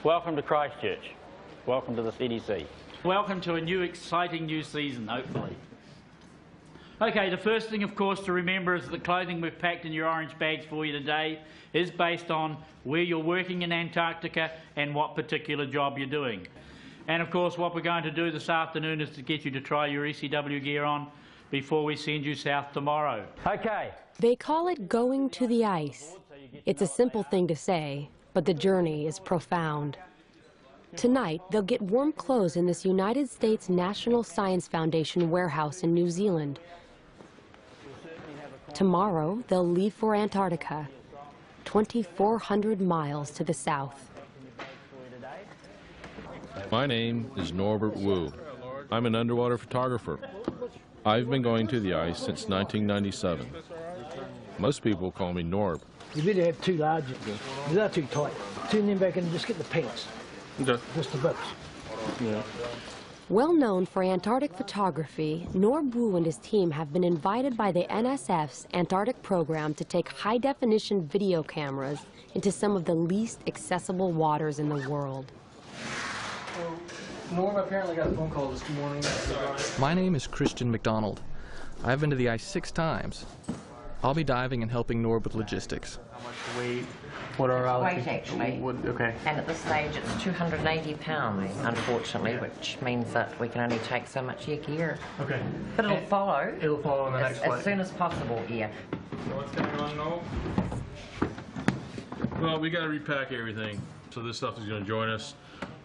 Welcome to Christchurch. Welcome to the CDC. Welcome to a new exciting new season, hopefully. Okay, the first thing, of course, to remember is that the clothing we've packed in your orange bags for you today is based on where you're working in Antarctica and what particular job you're doing. And, of course, what we're going to do this afternoon is to get you to try your ECW gear on before we send you south tomorrow. Okay. They call it going to the ice. It's a simple thing to say, but the journey is profound. Tonight, they'll get warm clothes in this United States National Science Foundation warehouse in New Zealand. Tomorrow, they'll leave for Antarctica, 2,400 miles to the south. My name is Norbert Wu. I'm an underwater photographer. I've been going to the ice since 1997. Most people call me Norb. You really have two large ones. They're too tight. Turn them back and just get the pants. Okay. Just the boots. Yeah. Well known for Antarctic photography, Norb Wu and his team have been invited by the NSF's Antarctic program to take high-definition video cameras into some of the least accessible waters in the world. Norm apparently got a phone call this morning. My name is Christian McDonald. I've been to the ice 6 times. I'll be diving and helping Norb with logistics. How much weight? What are our weight, actually. Okay. And at this stage, it's 280 pounds, unfortunately, which means that we can only take so much of your gear. Okay. But it'll follow. It'll follow in the next flight. As soon as possible, yeah. So what's going on now? Well, we got to repack everything. So this stuff is going to join us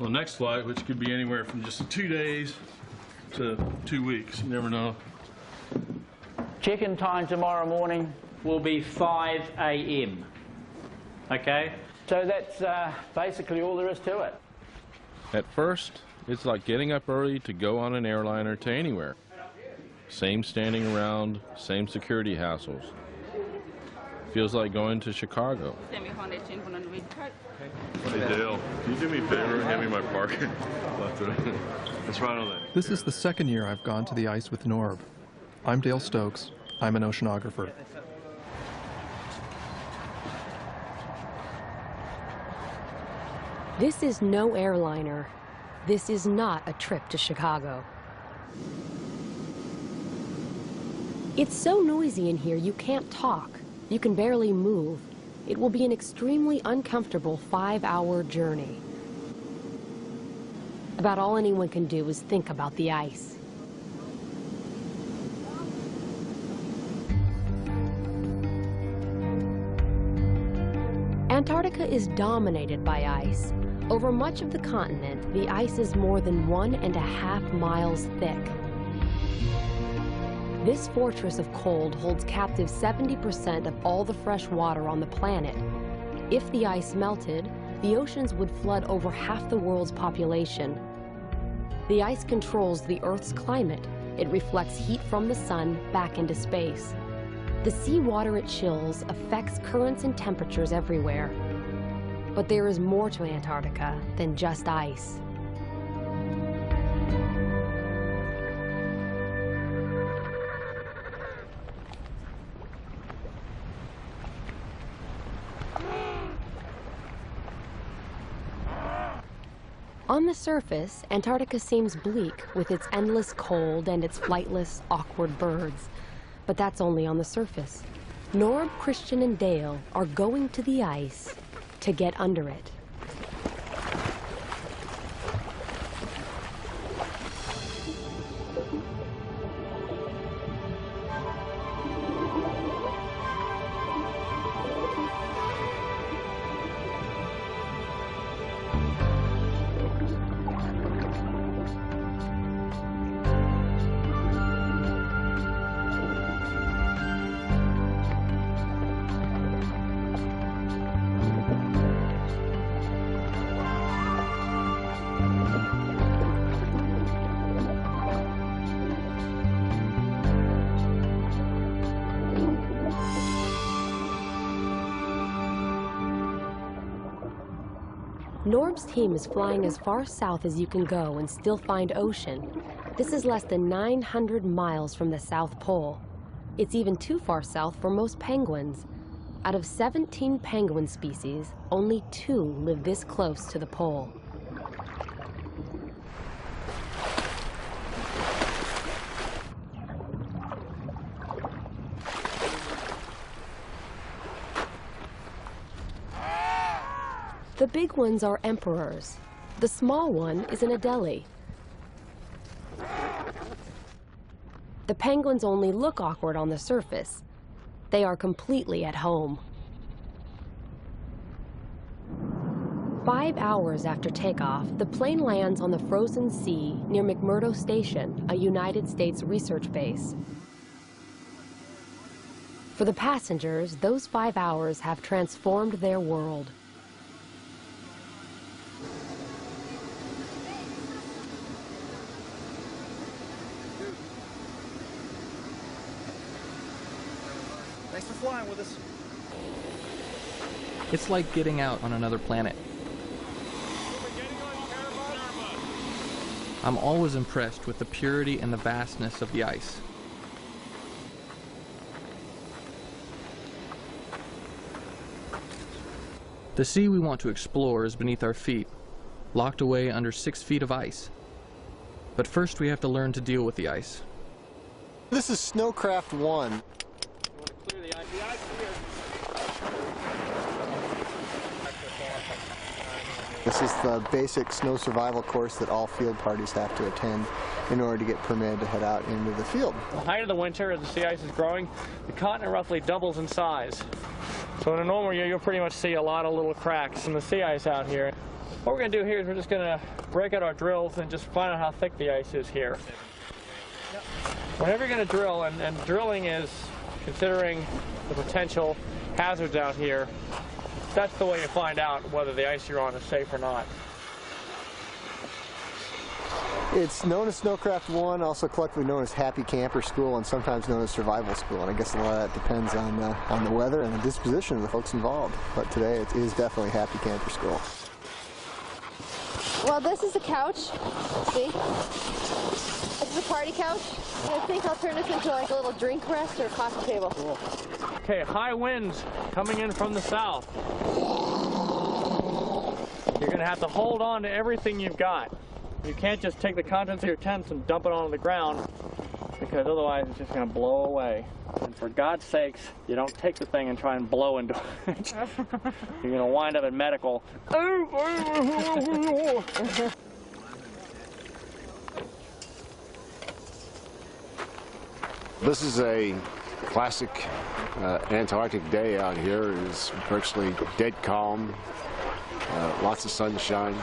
on the next flight, which could be anywhere from just 2 days to 2 weeks. You never know. Check-in time tomorrow morning will be 5 a.m. Okay? So that's basically all there is to it. At first, it's like getting up early to go on an airliner to anywhere. Same standing around, same security hassles. Feels like going to Chicago. Hey Dale, can you do me a favor and hand me my parker? That's right on that. This is the second year I've gone to the ice with Norb. I'm Dale Stokes. I'm an oceanographer. This is no airliner. This is not a trip to Chicago. It's so noisy in here you can't talk. You can barely move. It will be an extremely uncomfortable 5-hour journey. About all anyone can do is think about the ice. Antarctica is dominated by ice. Over much of the continent, the ice is more than 1.5 miles thick. This fortress of cold holds captive 70% of all the fresh water on the planet. If the ice melted, the oceans would flood over half the world's population. The ice controls the Earth's climate. It reflects heat from the sun back into space. The seawater it chills affects currents and temperatures everywhere. But there is more to Antarctica than just ice. On the surface, Antarctica seems bleak with its endless cold and its flightless, awkward birds. But that's only on the surface. Norb, Christian, and Dale are going to the ice to get under it. Norb's team is flying as far south as you can go and still find ocean. This is less than 900 miles from the South Pole. It's even too far south for most penguins. Out of 17 penguin species, only 2 live this close to the pole. The big ones are emperors. The small one is an Adelie. The penguins only look awkward on the surface. They are completely at home. 5 hours after takeoff, the plane lands on the frozen sea near McMurdo Station, a United States research base. For the passengers, those 5 hours have transformed their world. Thanks for flying with us. It's like getting out on another planet. I'm always impressed with the purity and the vastness of the ice. The sea we want to explore is beneath our feet, locked away under 6 feet of ice. But first we have to learn to deal with the ice. This is Snowcraft 1. This is the basic snow survival course that all field parties have to attend in order to get permitted to head out into the field. The height of the winter, as the sea ice is growing, the continent roughly doubles in size. So in a normal year, you'll pretty much see a lot of little cracks in the sea ice out here. What we're going to do here is we're just going to break out our drills and just find out how thick the ice is here. Whenever you're going to drill, and drilling is considering the potential hazards out here, that's the way you find out whether the ice you're on is safe or not. It's known as Snowcraft 1, also collectively known as Happy Camper School, and sometimes known as Survival School. And I guess a lot of that depends on the weather and the disposition of the folks involved. But today it is definitely Happy Camper School. Well, this is a couch. See? This is a party couch. I think I'll turn this into like a little drink rest or a coffee table. Cool. Okay, high winds coming in from the south. You're going to have to hold on to everything you've got. You can't just take the contents of your tents and dump it onto the ground, because otherwise it's just going to blow away. And for God's sakes, you don't take the thing and try and blow into it. You're going to wind up in medical. This is a classic Antarctic day out here. It's virtually dead calm, lots of sunshine,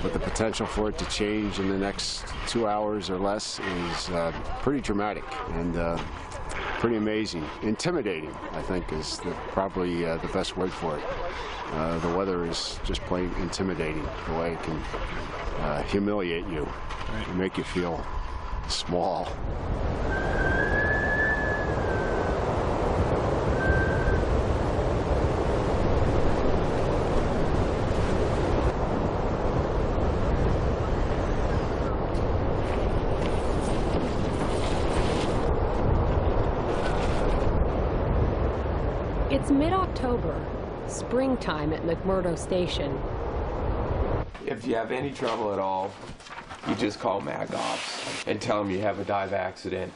but the potential for it to change in the next 2 hours or less is pretty dramatic and pretty amazing. Intimidating, I think, is probably the best word for it. The weather is just plain intimidating, the way it can humiliate you and make you feel small. It's mid-October, springtime at McMurdo Station. If you have any trouble at all, you just call Mag Ops and tell them you have a dive accident.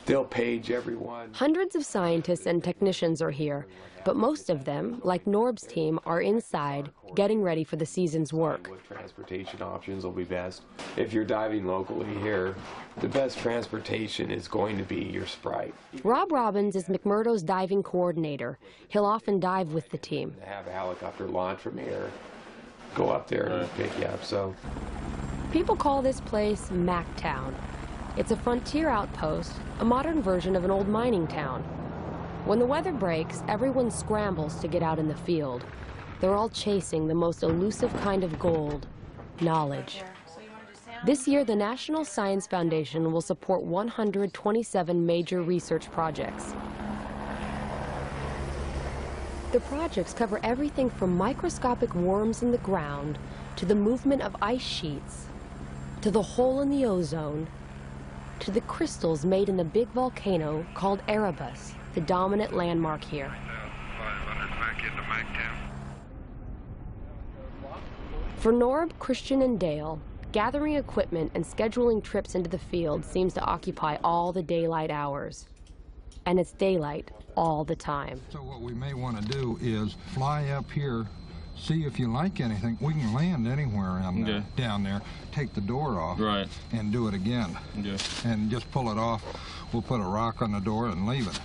They'll page everyone. Hundreds of scientists and technicians are here, but most of them, like Norb's team, are inside, getting ready for the season's work. What transportation options will be best? If you're diving locally here, the best transportation is going to be your Sprite. Rob Robbins is McMurdo's diving coordinator. He'll often dive with the team. Have a helicopter launch from here, go up there and pick you up. So people call this place Mactown. It's a frontier outpost, a modern version of an old mining town. When the weather breaks, everyone scrambles to get out in the field. They're all chasing the most elusive kind of gold, knowledge. This year, the National Science Foundation will support 127 major research projects. The projects cover everything from microscopic worms in the ground, to the movement of ice sheets, to the hole in the ozone, to the crystals made in the big volcano called Erebus, the dominant landmark here. For Norb, Christian, and Dale, gathering equipment and scheduling trips into the field seems to occupy all the daylight hours. And it's daylight all the time. So what we may want to do is fly up here, see if you like anything. We can land anywhere down there, take the door off, right, and do it again. Yeah. And just pull it off. We'll put a rock on the door and leave it.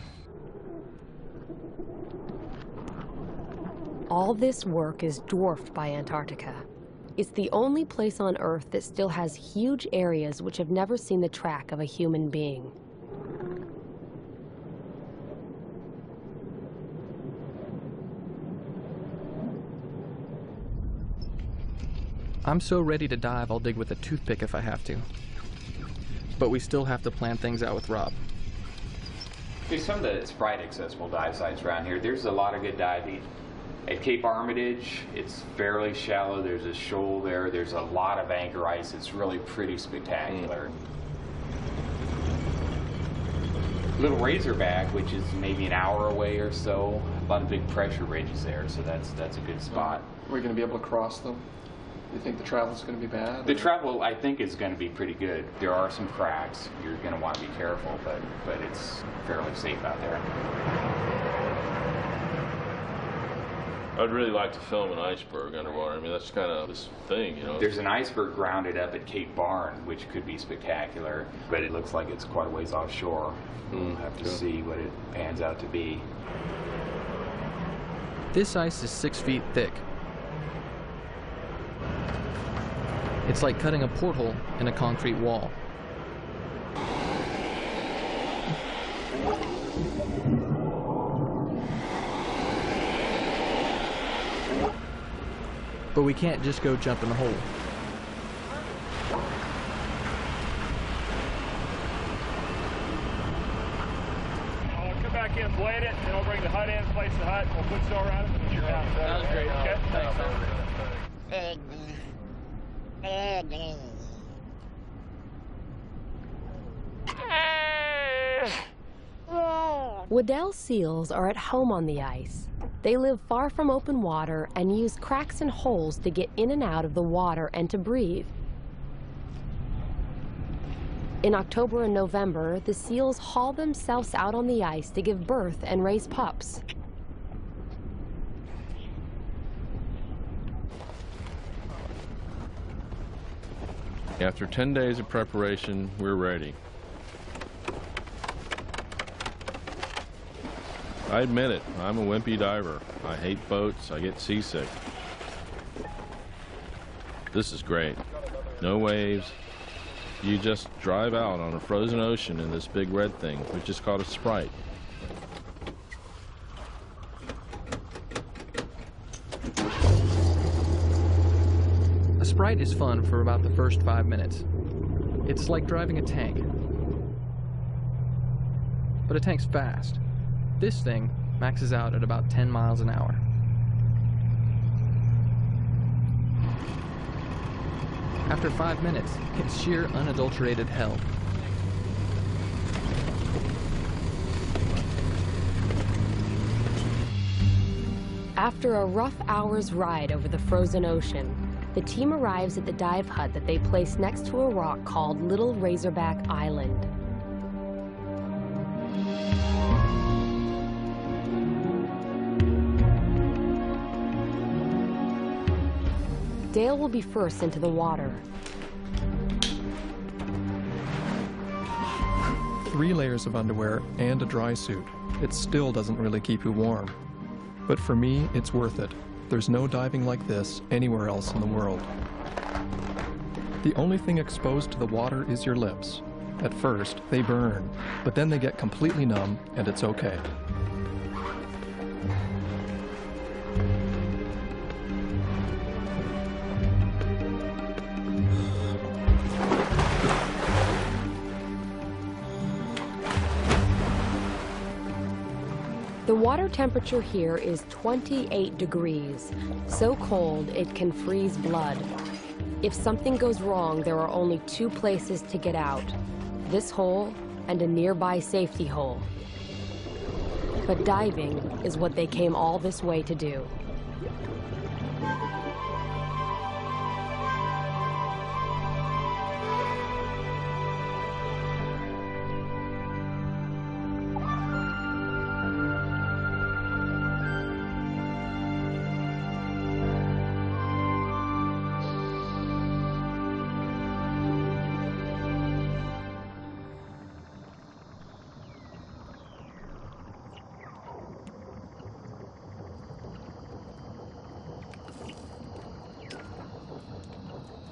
All this work is dwarfed by Antarctica. It's the only place on Earth that still has huge areas which have never seen the track of a human being. I'm so ready to dive, I'll dig with a toothpick if I have to. But we still have to plan things out with Rob. There's some of the Sprite accessible dive sites around here. There's a lot of good diving. At Cape Armitage, it's fairly shallow. There's a shoal there. There's a lot of anchor ice. It's really pretty spectacular. Little Razorback, which is maybe an hour away or so. A lot of big pressure ridges there, so that's a good spot. Are we going to be able to cross them? Do you think the travel's going to be bad? The travel, I think, is going to be pretty good. There are some cracks. You're going to want to be careful, but it's fairly safe out there. I'd really like to film an iceberg underwater. I mean, that's kind of this thing, you know. There's an iceberg grounded up at Cape Barn, which could be spectacular, but it looks like it's quite a ways offshore. We'll have to see what it pans out to be. This ice is 6 feet thick. It's like cutting a porthole in a concrete wall. But we can't just go jump in the hole. Come back in, blade it, then I'll bring the hut in, place the hut, we'll put sail around it, and you're out. That was great. Okay, thanks. Waddell seals are at home on the ice. They live far from open water and use cracks and holes to get in and out of the water and to breathe. In October and November, the seals haul themselves out on the ice to give birth and raise pups. After 10 days of preparation, we're ready. I admit it, I'm a wimpy diver. I hate boats, I get seasick. This is great. No waves. You just drive out on a frozen ocean in this big red thing, which is called a Sprite. A Sprite is fun for about the first 5 minutes. It's like driving a tank. But a tank's fast. This thing maxes out at about 10 miles an hour. After 5 minutes, it's sheer unadulterated hell. After a rough hour's ride over the frozen ocean, the team arrives at the dive hut that they place next to a rock called Little Razorback Island. Dale will be first into the water. 3 layers of underwear and a dry suit. It still doesn't really keep you warm. But for me, it's worth it. There's no diving like this anywhere else in the world. The only thing exposed to the water is your lips. At first, they burn, but then they get completely numb, and it's okay. The water temperature here is 28 degrees, so cold it can freeze blood. If something goes wrong, there are only 2 places to get out, this hole and a nearby safety hole. But diving is what they came all this way to do.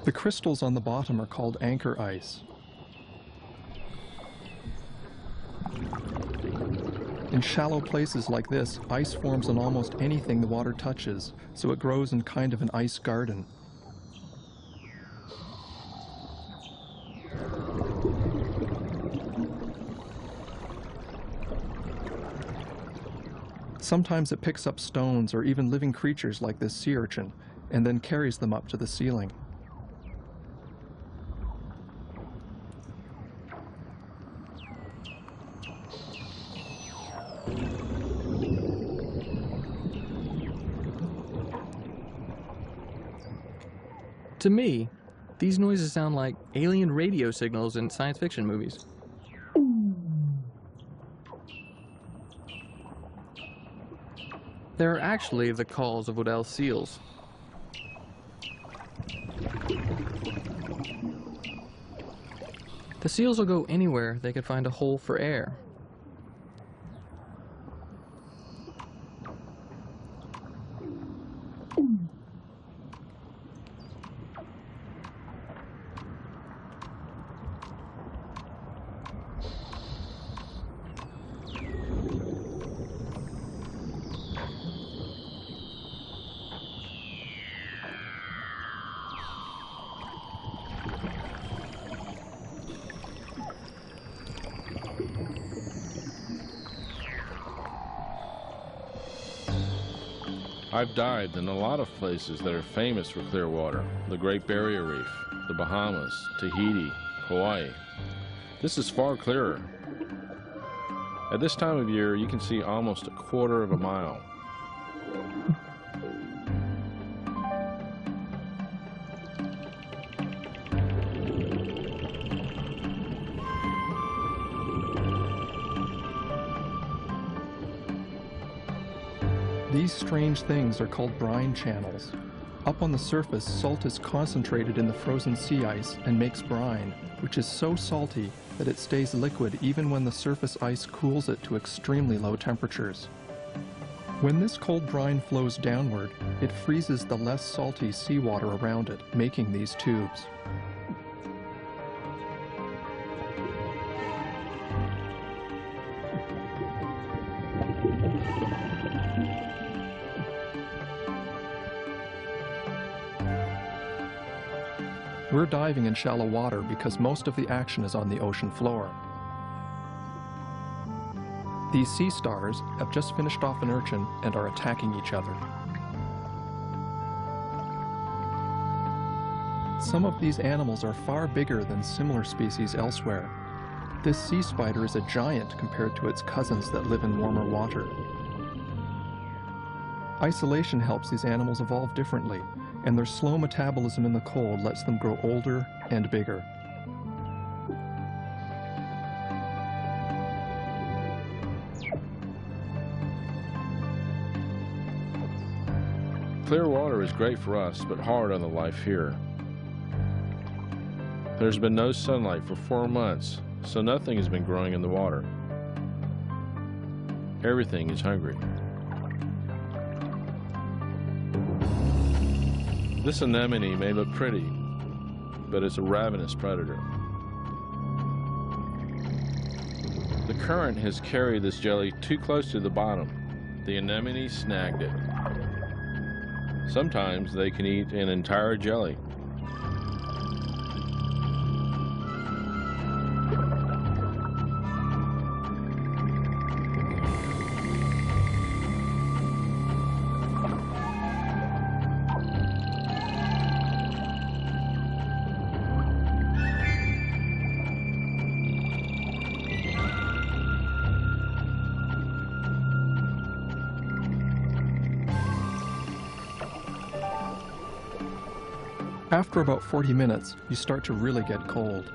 The crystals on the bottom are called anchor ice. In shallow places like this, ice forms on almost anything the water touches, so it grows in kind of an ice garden. Sometimes it picks up stones or even living creatures like this sea urchin, and then carries them up to the ceiling. To me, these noises sound like alien radio signals in science fiction movies. They're actually the calls of Weddell's seals. The seals will go anywhere they could find a hole for air. I've dived in a lot of places that are famous for clear water. The Great Barrier Reef, the Bahamas, Tahiti, Hawaii. This is far clearer. At this time of year, you can see almost a quarter of a mile. These strange things are called brine channels. Up on the surface, salt is concentrated in the frozen sea ice and makes brine, which is so salty that it stays liquid even when the surface ice cools it to extremely low temperatures. When this cold brine flows downward, it freezes the less salty seawater around it, making these tubes. We're diving in shallow water because most of the action is on the ocean floor. These sea stars have just finished off an urchin and are attacking each other. Some of these animals are far bigger than similar species elsewhere. This sea spider is a giant compared to its cousins that live in warmer water. Isolation helps these animals evolve differently, and their slow metabolism in the cold lets them grow older and bigger. Clear water is great for us, but hard on the life here. There's been no sunlight for 4 months, so nothing has been growing in the water. Everything is hungry. This anemone may look pretty, but it's a ravenous predator. The current has carried this jelly too close to the bottom. The anemone snagged it. Sometimes they can eat an entire jelly. After about 40 minutes, you start to really get cold.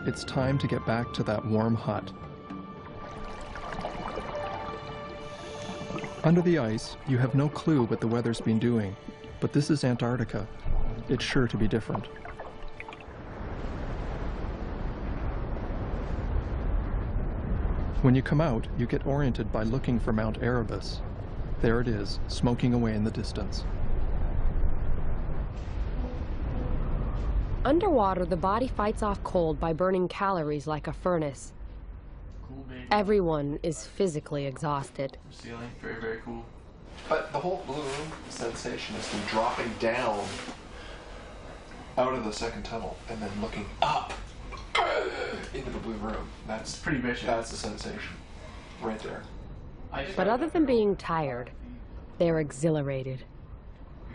It's time to get back to that warm hut. Under the ice, you have no clue what the weather's been doing, but this is Antarctica. It's sure to be different. When you come out, you get oriented by looking for Mount Erebus. There it is, smoking away in the distance. Underwater, the body fights off cold by burning calories like a furnace. Cool, baby. Everyone is physically exhausted. Ceiling, very, very cool. But the whole balloon sensation is from dropping down out of the second tunnel and then looking up into the blue room. That's pretty vicious. That's the sensation right there. But other than being tired, they're exhilarated.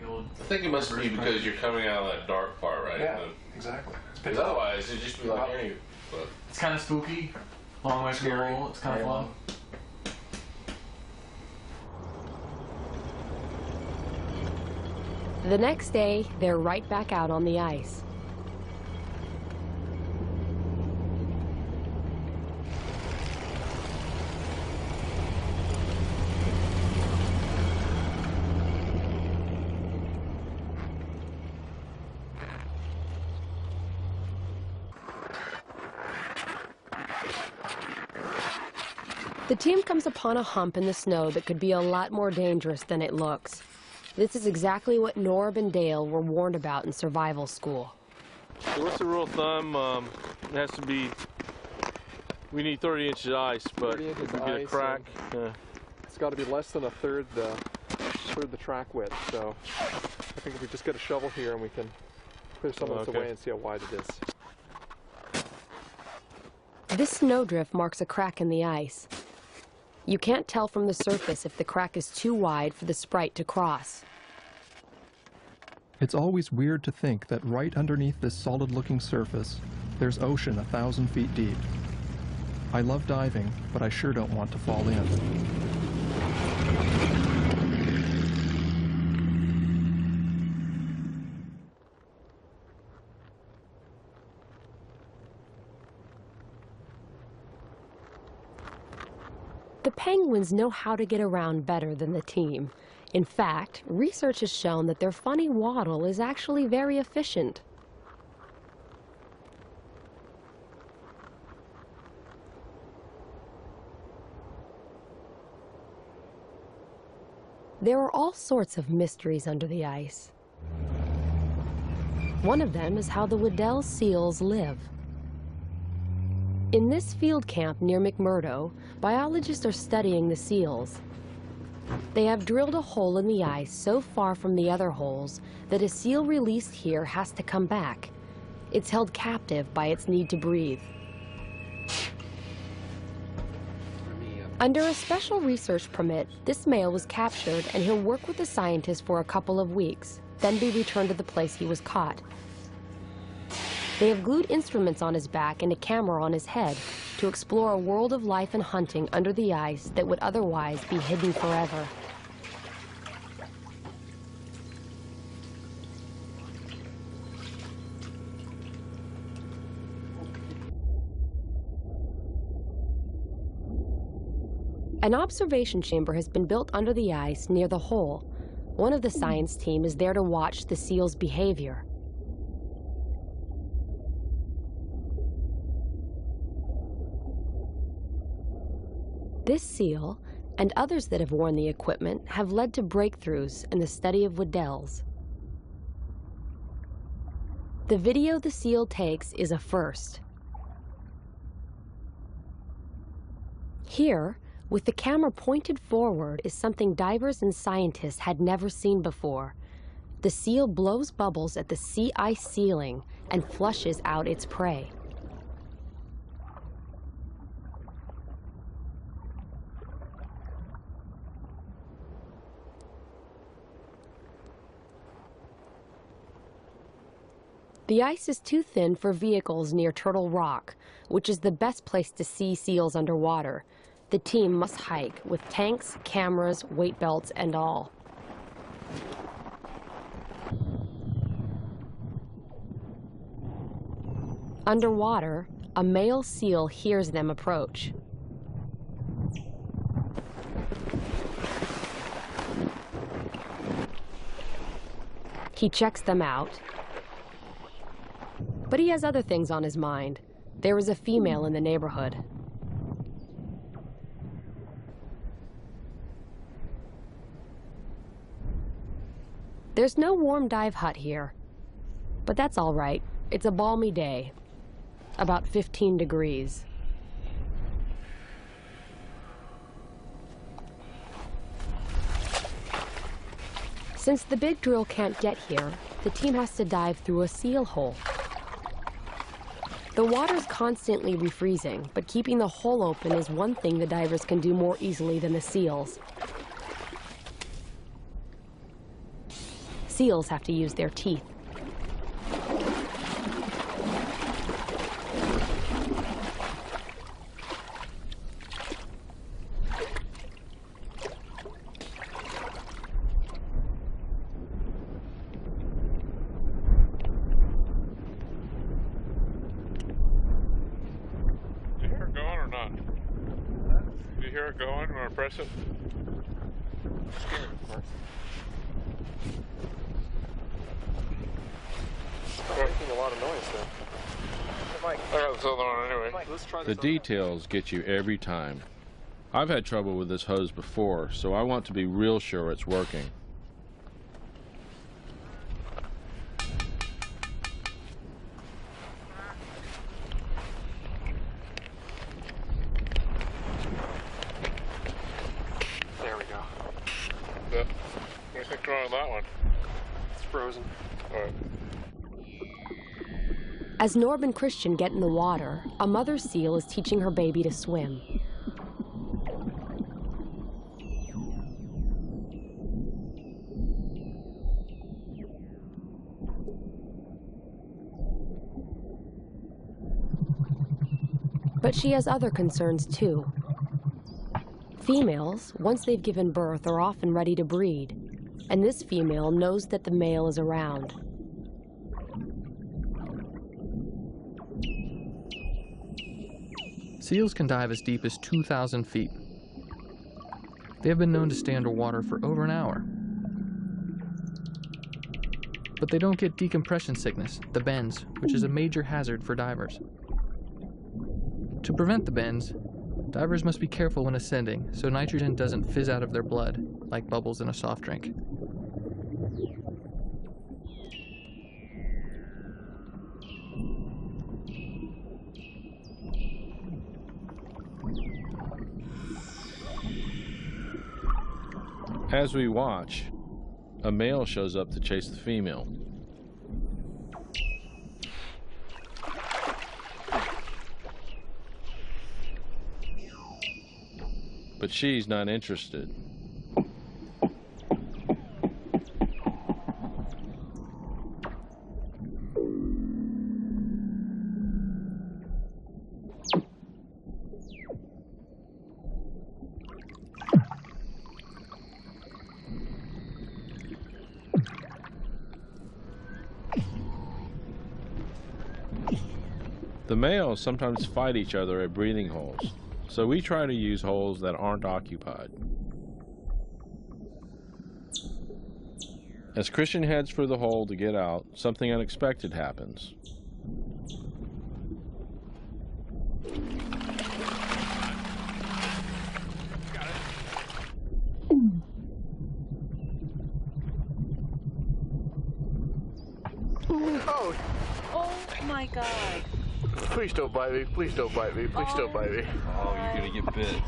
I think it must be because you're coming out of that dark part, right? Yeah, exactly. Because otherwise, it'd just be like any. But It's kind of spooky. Long way to go. It's kind of fun. The next day, they're right back out on the ice. The team comes upon a hump in the snow that could be a lot more dangerous than it looks. This is exactly what Norb and Dale were warned about in survival school. so what's the rule of thumb? It has to be. We need 30 inches of ice, but 30 inches if we of get a ice crack, It's got to be less than a third the track width. So I think if we just get a shovel here and we can clear some of this away and see how wide it is. This snowdrift marks a crack in the ice. You can't tell from the surface if the crack is too wide for the Sprite to cross. It's always weird to think that right underneath this solid-looking surface, there's ocean 1,000 feet deep. I love diving, but I sure don't want to fall in. The penguins know how to get around better than the team. In fact, research has shown that their funny waddle is actually very efficient. There are all sorts of mysteries under the ice. One of them is how the Weddell seals live. In this field camp near McMurdo, biologists are studying the seals. They have drilled a hole in the ice so far from the other holes that a seal released here has to come back. It's held captive by its need to breathe. Under a special research permit, this male was captured and he'll work with the scientists for a couple of weeks, then be returned to the place he was caught. They have glued instruments on his back and a camera on his head to explore a world of life and hunting under the ice that would otherwise be hidden forever. An observation chamber has been built under the ice near the hole. One of the science team is there to watch the seal's behavior. This seal, and others that have worn the equipment, have led to breakthroughs in the study of Weddells. The video the seal takes is a first. Here, with the camera pointed forward, is something divers and scientists had never seen before. The seal blows bubbles at the sea ice ceiling and flushes out its prey. The ice is too thin for vehicles near Turtle Rock, which is the best place to see seals underwater. The team must hike with tanks, cameras, weight belts, and all. Underwater, a male seal hears them approach. He checks them out, but he has other things on his mind. There is a female in the neighborhood. There's no warm dive hut here, but that's all right. It's a balmy day, about 15 degrees. Since the big drill can't get here, the team has to dive through a seal hole. The water's constantly refreezing, but keeping the hole open is one thing the divers can do more easily than the seals. Seals have to use their teeth. Do you hear it going or not? Do you hear it going? You want to press it? Making a lot of noise there. I got this other one anyway. Let's try The this details get you every time. I've had trouble with this hose before, so I want to be real sure it's working. There we go. What do you think's wrong with that one? It's frozen. All right. As Norb and Christian get in the water, a mother seal is teaching her baby to swim. But she has other concerns too. Females, once they've given birth, are often ready to breed, and this female knows that the male is around. Seals can dive as deep as 2,000 feet. They have been known to stay underwater for over an hour. But they don't get decompression sickness, the bends, which is a major hazard for divers. To prevent the bends, divers must be careful when ascending so nitrogen doesn't fizz out of their blood like bubbles in a soft drink. As we watch, a male shows up to chase the female. But she's not interested. The males sometimes fight each other at breathing holes, so we try to use holes that aren't occupied. As Christian heads for the hole to get out, something unexpected happens. Oh! Oh my God! Please don't bite me. Please don't bite me. Please don't bite me. Oh, you're gonna get bit.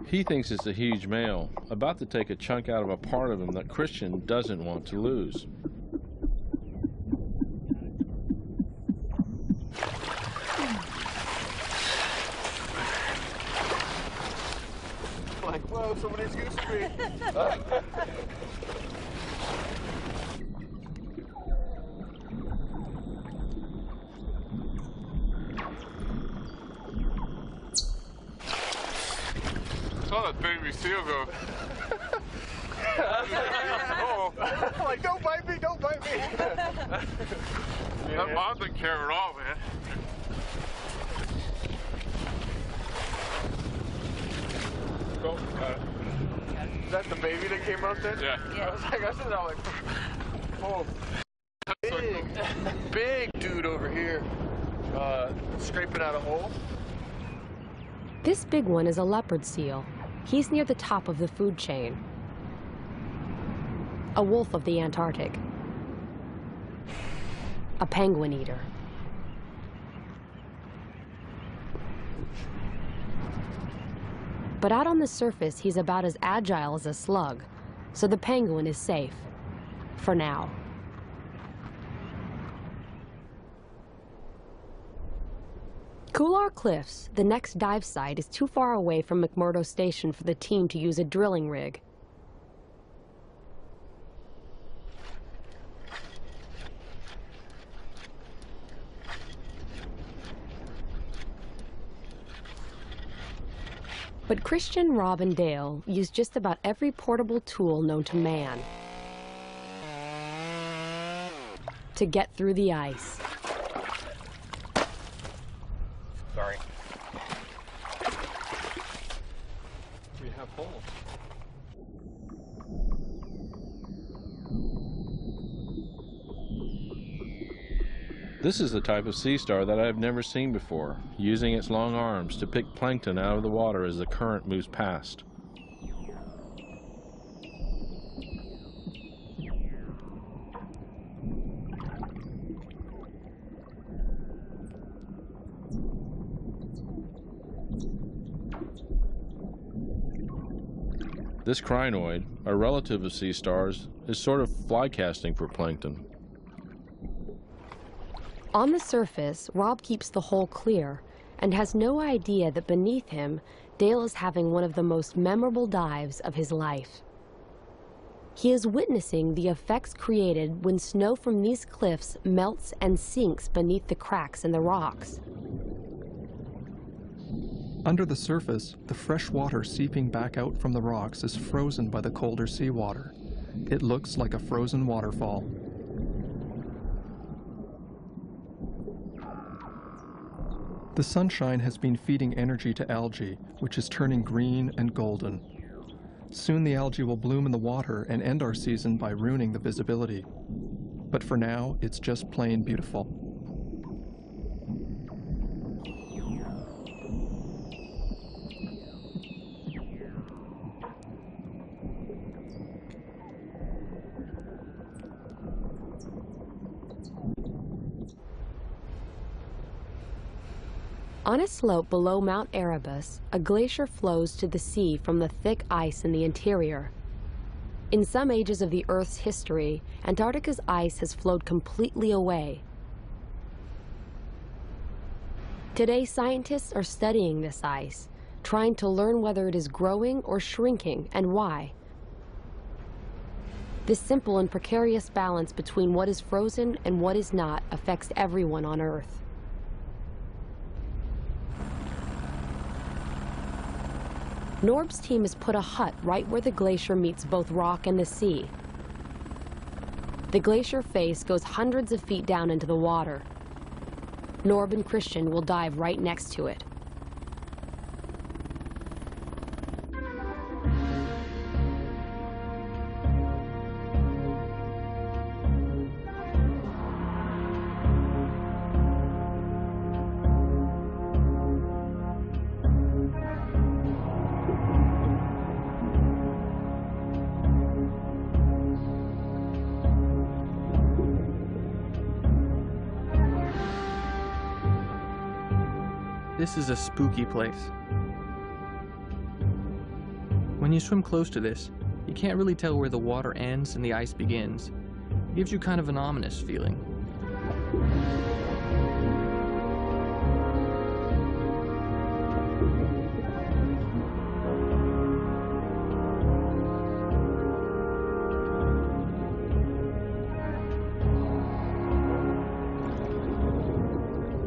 He thinks it's a huge male, about to take a chunk out of a part of him that Christian doesn't want to lose. Like, whoa, somebody's goosing me. Saw that baby seal go. Oh. Like, don't bite me, don't bite me. That mom didn't care at all, man. Go. Is that the baby that came out there? Yeah. I was like, I said, I'm like, oh, big dude over here, scraping out a hole. This big one is a leopard seal. He's near the top of the food chain. A wolf of the Antarctic. A penguin eater. But out on the surface, he's about as agile as a slug, so the penguin is safe. For now. Couloir Cliffs, the next dive site, is too far away from McMurdo Station for the team to use a drilling rig. But Christian, Rob, and Dale use just about every portable tool known to man to get through the ice. Sorry. We have holes. This is the type of sea star that I've never seen before, using its long arms to pick plankton out of the water as the current moves past. This crinoid, a relative of sea stars, is sort of fly casting for plankton. On the surface, Rob keeps the hole clear and has no idea that beneath him, Dale is having one of the most memorable dives of his life. He is witnessing the effects created when snow from these cliffs melts and sinks beneath the cracks in the rocks. Under the surface, the fresh water seeping back out from the rocks is frozen by the colder seawater. It looks like a frozen waterfall. The sunshine has been feeding energy to algae, which is turning green and golden. Soon the algae will bloom in the water and end our season by ruining the visibility. But for now, it's just plain beautiful. On a slope below Mount Erebus, a glacier flows to the sea from the thick ice in the interior. In some ages of the Earth's history, Antarctica's ice has flowed completely away. Today, scientists are studying this ice, trying to learn whether it is growing or shrinking and why. This simple and precarious balance between what is frozen and what is not affects everyone on Earth. Norb's team has put a hut right where the glacier meets both rock and the sea. The glacier face goes hundreds of feet down into the water. Norb and Christian will dive right next to it. This is a spooky place. When you swim close to this, you can't really tell where the water ends and the ice begins. It gives you kind of an ominous feeling.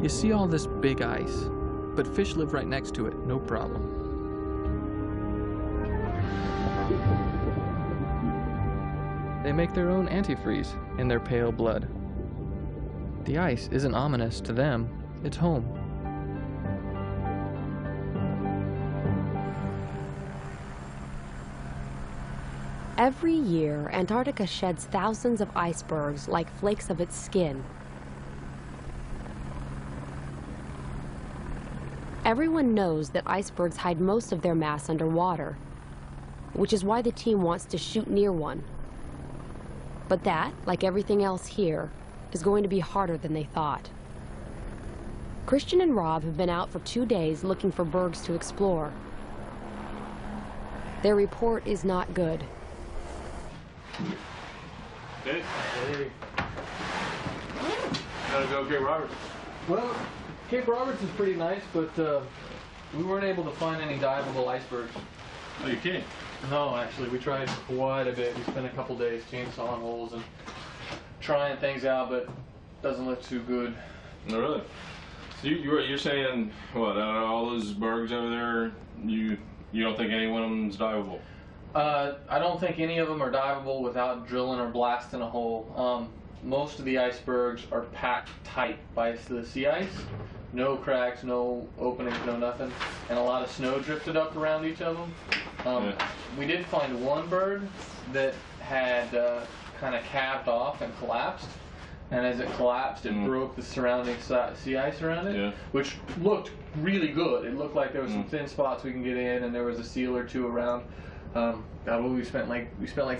You see all this big ice, but fish live right next to it, no problem. They make their own antifreeze in their pale blood. The ice isn't ominous to them, it's home. Every year, Antarctica sheds thousands of icebergs like flakes of its skin. Everyone knows that icebergs hide most of their mass underwater, which is why the team wants to shoot near one. But that, like everything else here, is going to be harder than they thought. Christian and Rob have been out for 2 days looking for bergs to explore. Their report is not good. Hey. Gotta go Cape Roberts. Well, Cape Roberts is pretty nice, but we weren't able to find any diveable icebergs. Oh, you can't? No, actually, we tried quite a bit. We spent a couple days chainsawing holes and trying things out, but it doesn't look too good. No, really? So you're saying, what, out of all those bergs over there, you don't think any one of them's diveable? I don't think any of them are diveable without drilling or blasting a hole. Most of the icebergs are packed tight by the sea ice. No cracks, no openings, no nothing. And a lot of snow drifted up around each of them. We did find one berg that had kind of calved off and collapsed. And as it collapsed, it broke the surrounding sea ice around it, which looked really good. It looked like there was some thin spots we can get in, and there was a seal or two around. God, we spent like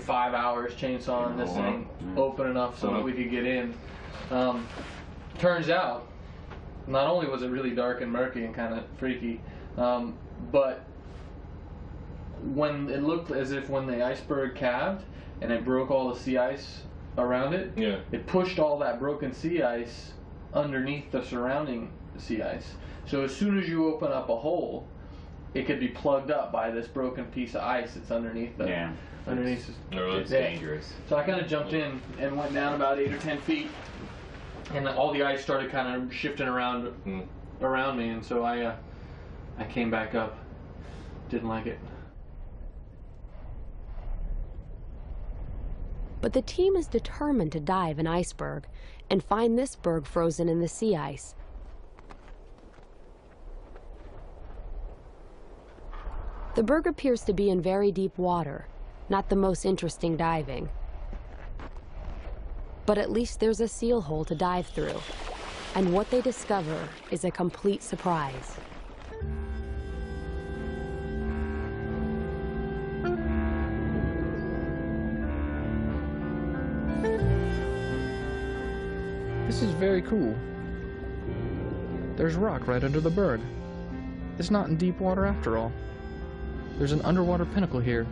5 hours chainsawing this thing open enough so that we could get in. Turns out, not only was it really dark and murky and kind of freaky, but when it looked as if when the iceberg calved and it broke all the sea ice around it, it pushed all that broken sea ice underneath the surrounding sea ice. So as soon as you open up a hole, it could be plugged up by this broken piece of ice that's underneath the underneath. It's dangerous. So I kind of jumped in and went down about 8 or 10 feet, and all the ice started kind of shifting around around me, and so I came back up. Didn't like it. But the team is determined to dive an iceberg and find this berg frozen in the sea ice. The berg appears to be in very deep water, not the most interesting diving. But at least there's a seal hole to dive through, and what they discover is a complete surprise. This is very cool. There's rock right under the berg. It's not in deep water after all. There's an underwater pinnacle here,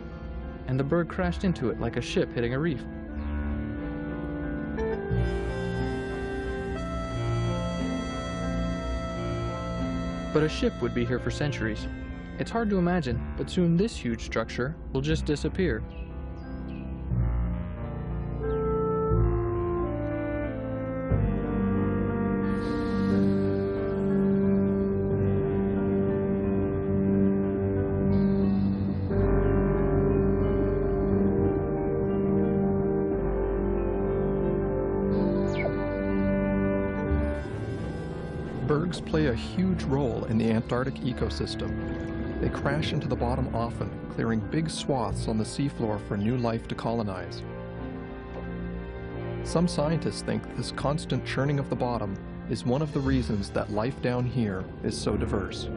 and the berg crashed into it like a ship hitting a reef. But a ship would be here for centuries. It's hard to imagine, but soon this huge structure will just disappear. Bergs play a huge role in the Antarctic ecosystem. They crash into the bottom often, clearing big swaths on the seafloor for new life to colonize. Some scientists think this constant churning of the bottom is one of the reasons that life down here is so diverse.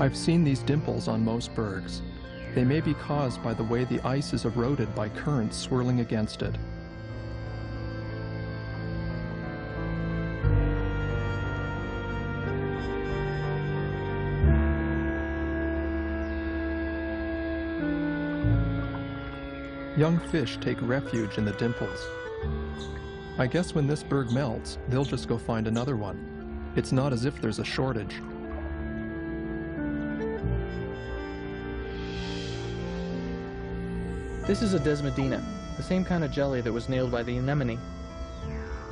I've seen these dimples on most bergs. They may be caused by the way the ice is eroded by currents swirling against it. Young fish take refuge in the dimples. I guess when this berg melts, they'll just go find another one. It's not as if there's a shortage. This is a desmodina, the same kind of jelly that was nailed by the anemone.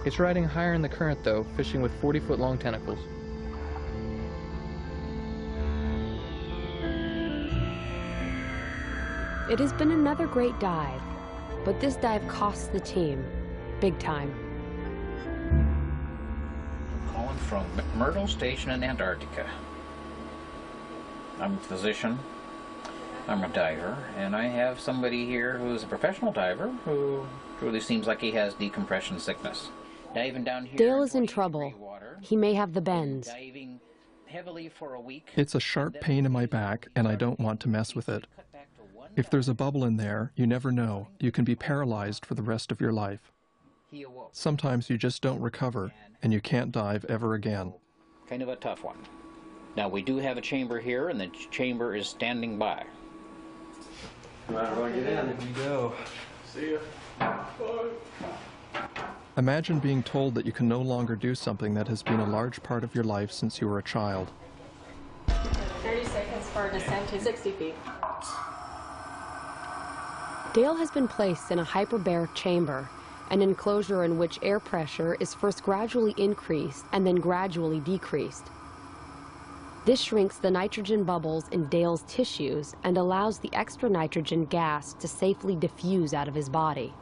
It's riding higher in the current though, fishing with 40-foot long tentacles. It has been another great dive, but this dive costs the team big time. Calling from McMurdo Station in Antarctica. I'm a physician, I'm a diver, and I have somebody here who's a professional diver who really seems like he has decompression sickness. Diving down here. Dale is in trouble. He may have the bends. Diving heavily for a week. It's a sharp pain in my back, and I don't want to mess with it. If there's a bubble in there, you never know. You can be paralyzed for the rest of your life. Sometimes you just don't recover, and you can't dive ever again. Kind of a tough one. Now we do have a chamber here, and the chamber is standing by. Might want to get in. Here we go. See ya. Imagine being told that you can no longer do something that has been a large part of your life since you were a child. 30 seconds for a descent to 60 feet. Dale has been placed in a hyperbaric chamber, an enclosure in which air pressure is first gradually increased and then gradually decreased. This shrinks the nitrogen bubbles in Dale's tissues and allows the extra nitrogen gas to safely diffuse out of his body.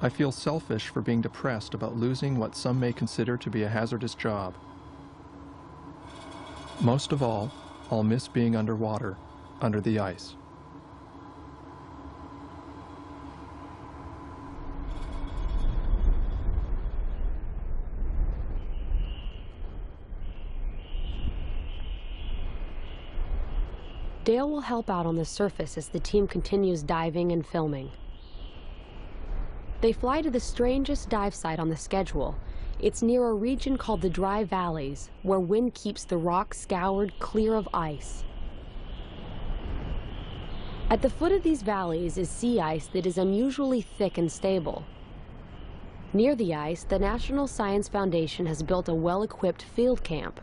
I feel selfish for being depressed about losing what some may consider to be a hazardous job. Most of all, I'll miss being underwater, under the ice. Dale will help out on the surface as the team continues diving and filming. They fly to the strangest dive site on the schedule. It's near a region called the Dry Valleys, where wind keeps the rocks scoured clear of ice. At the foot of these valleys is sea ice that is unusually thick and stable. Near the ice, the National Science Foundation has built a well-equipped field camp.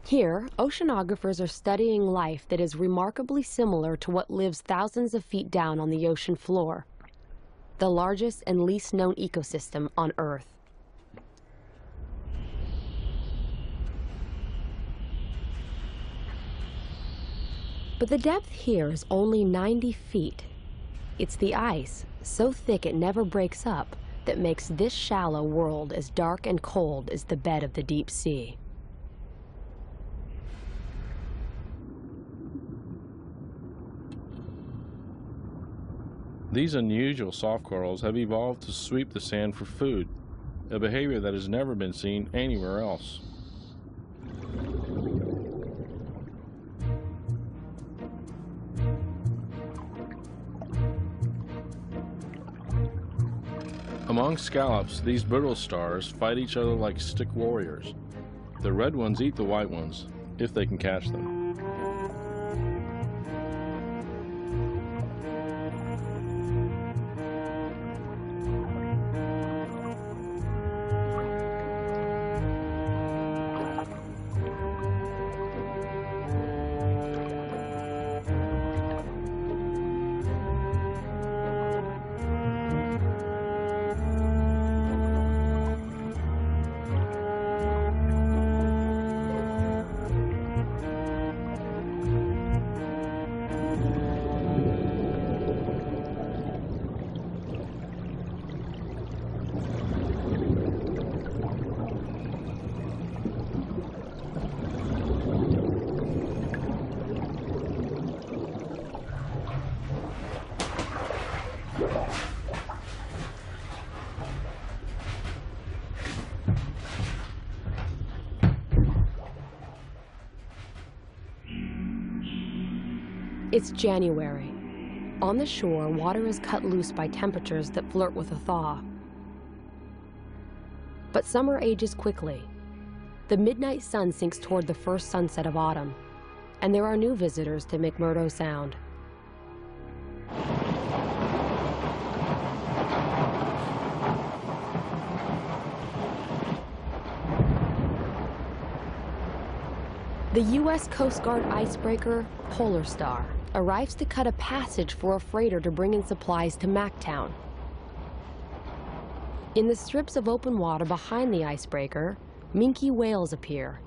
Here, oceanographers are studying life that is remarkably similar to what lives thousands of feet down on the ocean floor, the largest and least known ecosystem on Earth. But the depth here is only 90 feet. It's the ice, so thick it never breaks up, that makes this shallow world as dark and cold as the bed of the deep sea. These unusual soft corals have evolved to sweep the sand for food, a behavior that has never been seen anywhere else. Among scallops, these brittle stars fight each other like stick warriors. The red ones eat the white ones, if they can catch them. It's January. On the shore, water is cut loose by temperatures that flirt with a thaw. But summer ages quickly. The midnight sun sinks toward the first sunset of autumn, and there are new visitors to McMurdo Sound. The U.S. Coast Guard icebreaker, Polar Star, arrives to cut a passage for a freighter to bring in supplies to Mactown. In the strips of open water behind the icebreaker, minke whales appear.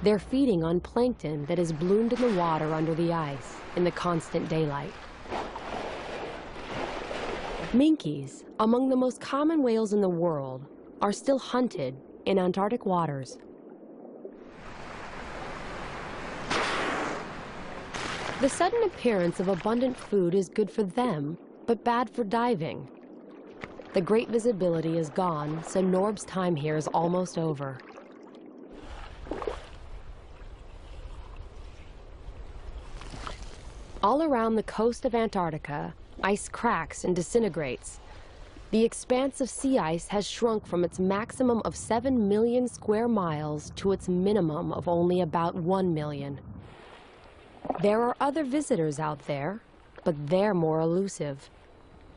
They're feeding on plankton that has bloomed in the water under the ice in the constant daylight. Minkies, among the most common whales in the world, are still hunted in Antarctic waters. The sudden appearance of abundant food is good for them, but bad for diving. The great visibility is gone, so Norb's time here is almost over. All around the coast of Antarctica, ice cracks and disintegrates. The expanse of sea ice has shrunk from its maximum of 7 million square miles to its minimum of only about 1 million. There are other visitors out there, but they're more elusive.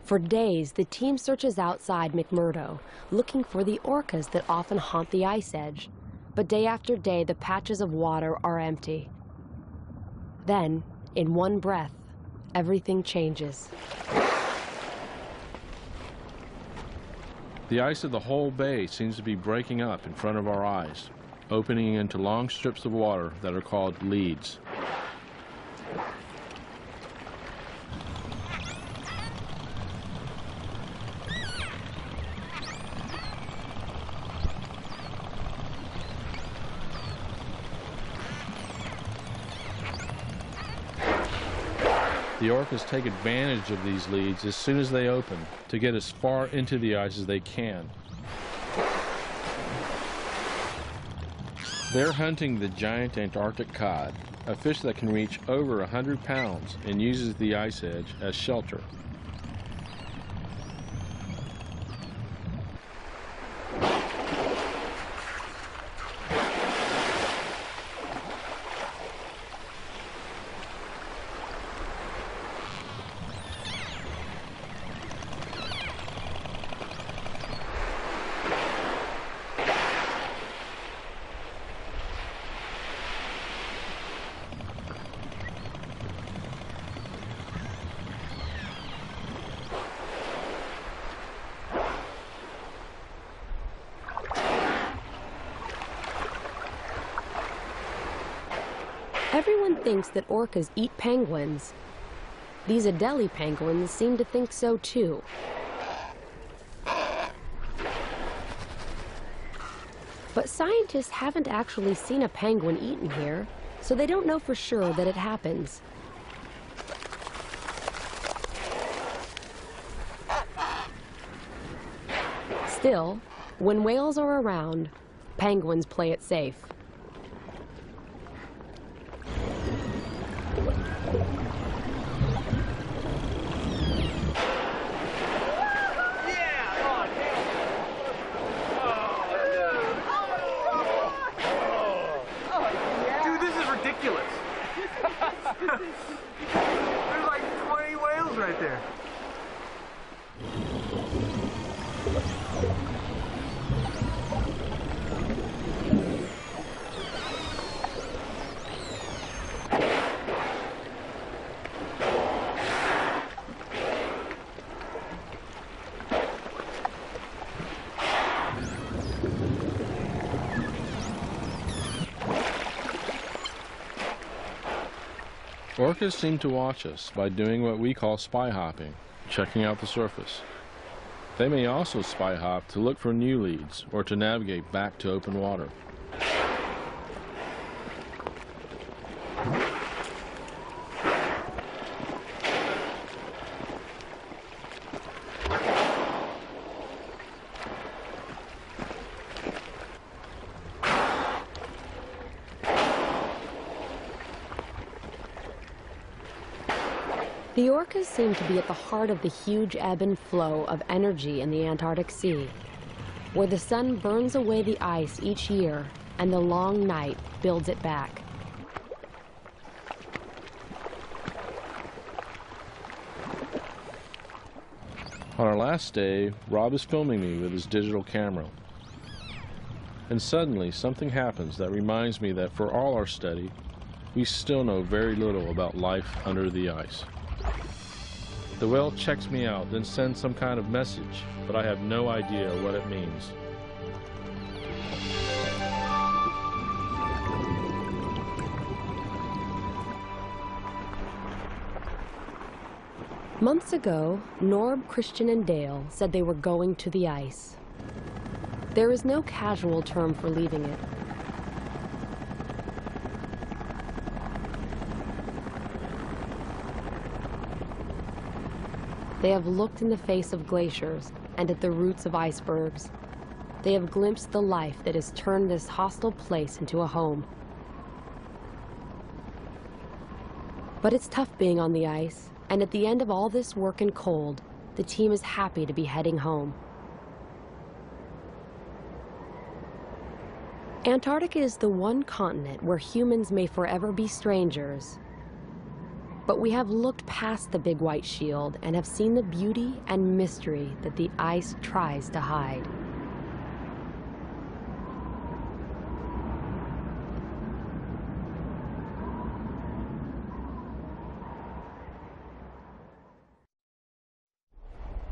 For days, the team searches outside McMurdo, looking for the orcas that often haunt the ice edge. But day after day, the patches of water are empty. Then, in one breath, everything changes. The ice of the whole bay seems to be breaking up in front of our eyes, opening into long strips of water that are called leads. The orcas take advantage of these leads as soon as they open to get as far into the ice as they can. They're hunting the giant Antarctic cod, a fish that can reach over 100 pounds and uses the ice edge as shelter. Everyone thinks that orcas eat penguins. These Adelie penguins seem to think so too. But scientists haven't actually seen a penguin eaten here, so they don't know for sure that it happens. Still, when whales are around, penguins play it safe. There's like 20 whales right there. Orcas seem to watch us by doing what we call spy hopping, checking out the surface. They may also spy hop to look for new leads or to navigate back to open water. The orcas seem to be at the heart of the huge ebb and flow of energy in the Antarctic Sea, where the sun burns away the ice each year and the long night builds it back. On our last day, Rob is filming me with his digital camera. And suddenly, something happens that reminds me that for all our study, we still know very little about life under the ice. The whale checks me out, then sends some kind of message, but I have no idea what it means. Months ago, Norb, Christian, and Dale said they were going to the ice. There is no casual term for leaving it. They have looked in the face of glaciers and at the roots of icebergs. They have glimpsed the life that has turned this hostile place into a home. But it's tough being on the ice, and at the end of all this work and cold, the team is happy to be heading home. Antarctica is the one continent where humans may forever be strangers. But we have looked past the big white shield and have seen the beauty and mystery that the ice tries to hide.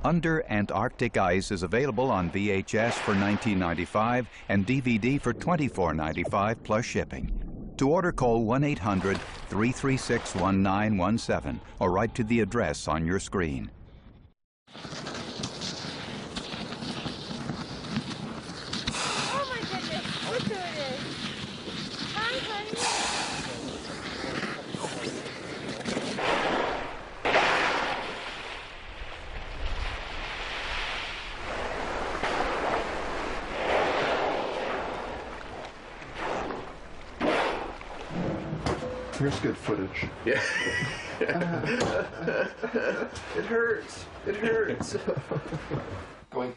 Under Antarctic Ice is available on VHS for $19.95 and DVD for $24.95 plus shipping. To order, call 1-800-336-1917 or write to the address on your screen. Oh my goodness, look who it is. Hi, honey. Here's good footage. Yeah. It hurts. It hurts. Going.